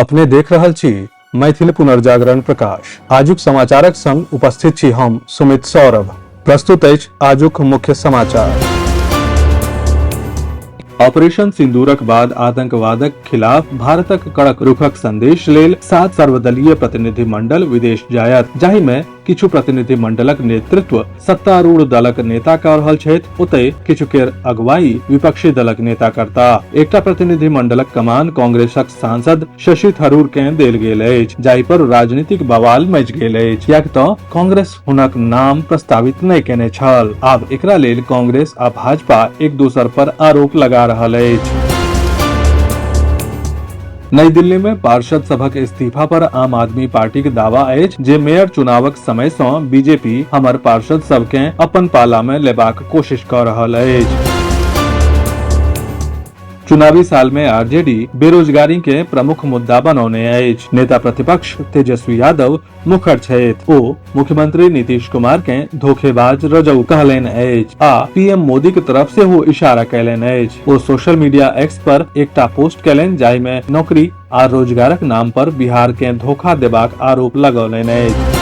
अपने देख रहल छी मैथिल पुनर्जागरण प्रकाश। आजुक समाचारक संग उपस्थित छी हम सुमित सौरभ। प्रस्तुत अछि आजुक मुख्य समाचार। ऑपरेशन सिंदूरक बाद आतंकवादक खिलाफ भारतक कड़क रुखक संदेश लेल 7 सर्वदलीय प्रतिनिधि मंडल विदेश जायत, जाहि में किछु प्रतिनिधि मंडलक नेतृत्व सत्तारूढ़ दलक नेता कऽ रहल छथि, ओतय किछु केर अगुवाई विपक्षी दलक नेता करता। एकटा प्रतिनिधि मंडलक कमान कांग्रेसक सांसद शशि थरूर के देल गेल अछि, जाहि पर राजनीतिक बवाल मचि गेल अछि, कियाक तऽ कांग्रेस हुनक नाम प्रस्तावित नहि केने छल। आब एकरा लेल कांग्रेस आ भाजपा एक दोसर पर आरोप लगा रहल अछि। नई दिल्ली में पार्षद सभक इस्तीफा पर आम आदमी पार्टी के दावा अछि जे मेयर चुनावक समय सँ बीजेपी हमर पार्षद सब के अपन पाला में लेबाक कोशिश कऽ रहल अछि। चुनावी साल में आरजेडी बेरोजगारी के प्रमुख मुद्दा बनौने अछि। नेता प्रतिपक्ष तेजस्वी यादव मुखर छथि। ओ मुख्यमंत्री नीतीश कुमार के धोखेबाज रजऊ कहलनि अछि आ पीएम मोदी के तरफ से वो इशारा कयलनि अछि। ओ सोशल मीडिया एक्स पर एकटा पोस्ट कयलनि जाहि में नौकरी आ रोजगारक नाम पर बिहार के धोखा देबाक आरोप लगौलनि अछि।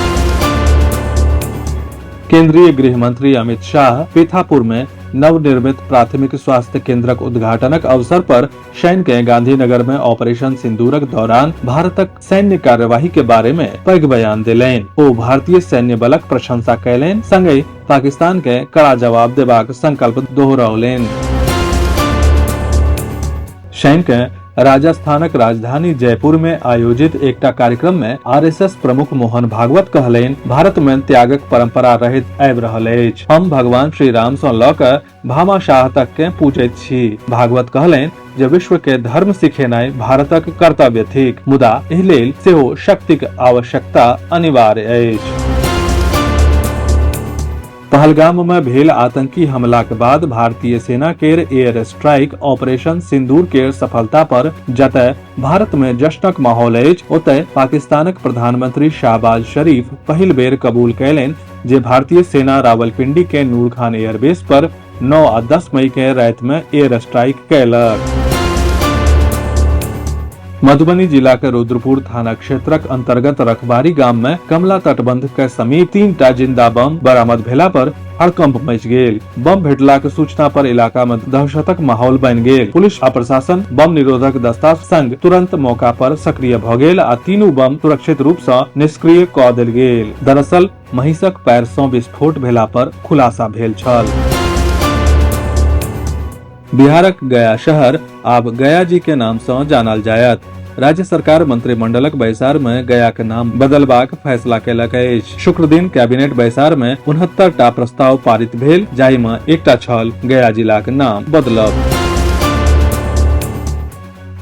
केंद्रीय गृह मंत्री अमित शाह पेथापुर में नवनिर्मित प्राथमिक स्वास्थ्य केंद्रक उद्घाटनक अवसर पर शनि के गांधीनगर में ऑपरेशन सिंदूरक दौरान भारतक सैन्य कार्यवाही के बारे में पैघ बयान देलनि। ओ भारतीय सैन्य बलक प्रशंसा कयलनि, संगहि पाकिस्तान के कड़ा जवाब देबाक संकल्प दोहरौलनि। शनि के राजस्थानक राजधानी जयपुर में आयोजित एकटा कार्यक्रम में आरएसएस प्रमुख मोहन भागवत कहलनि, भारत में त्यागक परंपरा रहैत आबि रहल अछि। हम भगवान श्री राम सँ लऽ कऽ भामाशाह तक के पूजैत छी। भागवत कहलनि जे विश्व के धर्म सिखेनाइ भारतक कर्तव्य थिक, मुदा एहि लेल सेहो शक्तिक आवश्यकता अनिवार्य अछि। पहलगाम में भेल आतंकी हमला के बाद भारतीय सेना केर एयर स्ट्राइक ऑपरेशन सिंदूर केर सफलता पर जतय भारत में जश्नक माहौल अछि, ओतय पाकिस्तानक प्रधानमंत्री शहबाज शरीफ पहिल बेर कबूल कयलनि जे भारतीय सेना रावलपिंडी के नूर खान एयरबेस पर 9 आ 10 मई के राति में एयर स्ट्राइक कयलक। मधुबनी जिला के रुद्रपुर थाना क्षेत्रक अंतर्गत रखबारी गाम में कमला तटबंध के समीप 3टा जिंदा बम बरामद भेला पर हड़कंप मचि गेल। बम भेटलाक सूचना पर इलाका में दहशतक माहौल बनि गेल। पुलिस आ प्रशासन बम निरोधक दस्ता संग तुरंत मौका पर सक्रिय भऽ गेल आ तीनू बम सुरक्षित रूप सँ निष्क्रिय कऽ देल गेल। दरअसल महिषक पैर सँ विस्फोट भेला पर खुलासा भेल छल। बिहारक गया शहर आब गया जी के नाम सँ जानल जायत। राज्य सरकार मंत्रिमंडलक बैसार में गया के नाम बदलबाक फैसला केलक अछि। शुक्र दिन कैबिनेट बैसार में 69टा प्रस्ताव पारित भेल, जाहि में एकटा छल गया जिलाक नाम बदलब।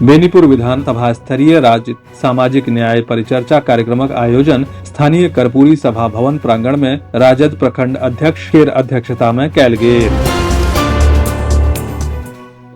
बेनीपुर विधानसभा स्तरीय राज्य सामाजिक न्याय परिचर्चा कार्यक्रमक आयोजन स्थानीय कर्पूरी सभा भवन प्रांगण में राजद प्रखंड अध्यक्ष केर अध्यक्षता में कयल गेल।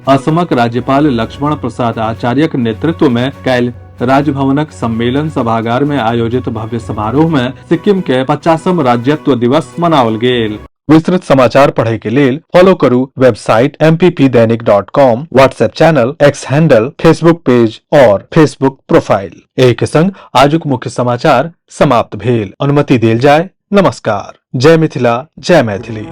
असमक राज्यपाल लक्ष्मण प्रसाद आचार्यक नेतृत्व में काल्हि राजभवनक सम्मेलन सभागार में आयोजित भव्य समारोह में सिक्किम के 50म राज्यत्व दिवस मनाओल गेल। विस्तृत समाचार पढ़ै के लेल फॉलो करू website mppdainik.com, WhatsApp channel, x handle, Facebook page और फेसबुक प्रोफाइल। एहि के संग आजुक मुख्य समाचार समाप्त भेल। अनुमति देल जाय। नमस्कार। जय मिथिला, जय मैथिली।